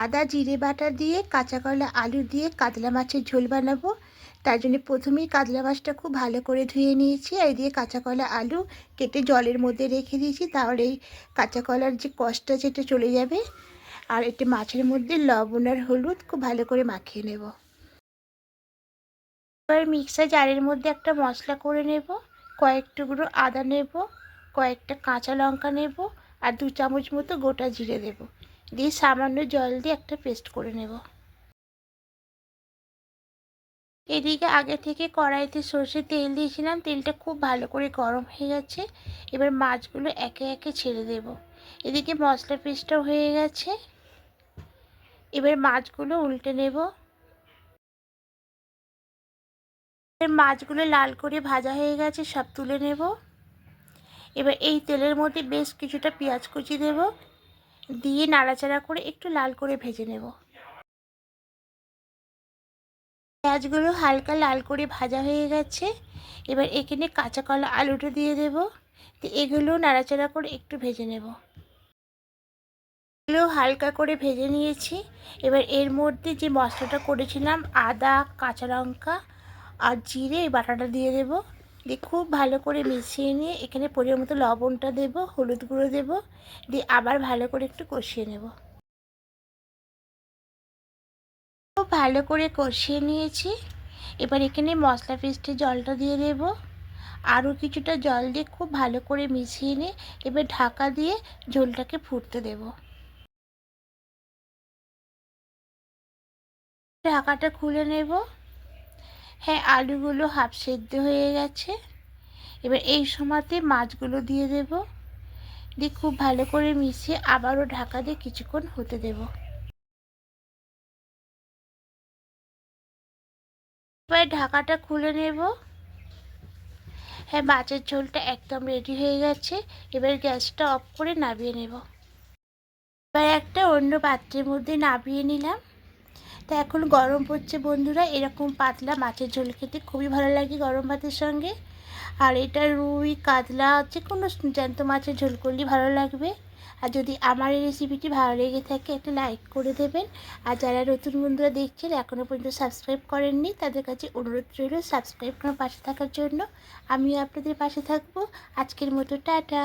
আদা জিরে বাটা দিয়ে কাঁচা কলা আলু দিয়ে কাতলা মাছের ঝোল বানাবো। তার জন্য প্রথমেই কাতলা মাছটা খুব ভালো করে ধুয়ে নিয়েছি, আর দিয়ে কাঁচা কলা আলু কেটে জলের মধ্যে রেখে দিয়েছি। তাহলে এই কাঁচা কলার যে কষটা সেটা চলে যাবে। আর এতে মাছের মধ্যে লবণ আর হলুদ খুব ভালো করে মাখিয়ে নেব। এবার মিক্সার জারের মধ্যে একটা মশলা করে নেব। কয়েক টুকরো আদা নেব, কয়েকটা কাঁচা লঙ্কা নেব, আর 2 চামচ মতো গোটা জিরে দেব। দিয়ে সামান্য জল দিয়ে একটা পেস্ট করে নেব। এদিকে আগে থেকে কড়াইতে সর্ষের তেল দিয়েছিলাম, তেলটা খুব ভালো করে গরম হয়ে গেছে। এবার মাছগুলো একে একে ছেড়ে দেব। এদিকে মশলা পেস্টটাও হয়ে গেছে। এবার মাছগুলো উল্টে নেব। এবার মাছগুলো লাল করে ভাজা হয়ে গেছে, সব তুলে নেব। এবার এই তেলের মধ্যে বেশ কিছুটা পেঁয়াজ কুচি দেব, দিয়ে নাড়াচাড়া করে একটু লাল করে ভেজে নেব। পেঁয়াজগুলো হালকা লাল করে ভাজা হয়ে গেছে। এবার এখানে কাঁচা কলা আলুটা দিয়ে দেব। তো এগুলো নাড়াচাড়া করে একটু ভেজে নেব। এগুলো হালকা করে ভেজে নিয়েছি। এবার এর মধ্যে যে মশলাটা করেছিলাম আদা কাঁচা লঙ্কা আর জিরে, এই বাটাটা দিয়ে দেব। দিয়ে খুব ভালো করে মিশিয়ে নিয়ে এখানে পরিমাণ মতো লবণটা দেব, হলুদ গুঁড়ো দেব, দিয়ে আবার ভালো করে একটু কষিয়ে নেব। খুব ভালো করে কষিয়ে নিয়েছি। এবার এখানে মশলা পেস্টে জলটা দিয়ে দেব। আরও কিছুটা জল দিয়ে খুব ভালো করে মিশিয়ে নিয়ে এবার ঢাকা দিয়ে ঝোলটাকে ফুটতে দেব। ঢাকাটা খুলে নেব। হ্যাঁ, আলুগুলো হাফ সেদ্ধ হয়ে গেছে। এবার এই সময়তে মাছগুলো দিয়ে দেব, দিয়ে খুব ভালো করে মিশিয়ে আবারও ঢাকা দিয়ে কিছুক্ষণ হতে দেব। এবার ঢাকাটা খুলে নেব। হ্যাঁ, মাছের ঝোলটা একদম রেডি হয়ে গেছে। এবার গ্যাসটা অফ করে নামিয়ে নেব। এবার একটা অন্য পাত্রের মধ্যে নামিয়ে নিলাম। তা এখন গরম পড়ছে বন্ধুরা, এরকম পাতলা মাছের ঝোল খেতে খুবই ভালো লাগে গরম ভাতের সঙ্গে। আর এটা রুই কাতলা যে কোনো জ্যান্ত মাছের ঝোল করলেই ভালো লাগবে। আর যদি আমার এই রেসিপিটি ভালো লেগে থাকে একটা লাইক করে দেবেন। আর যারা নতুন বন্ধুরা দেখছেন এখনও পর্যন্ত সাবস্ক্রাইব করেননি, তাদের কাছে অনুরোধ রইল সাবস্ক্রাইব করে পাশে থাকার জন্য। আমিও আপনাদের পাশে থাকবো। আজকের মতো টাটা।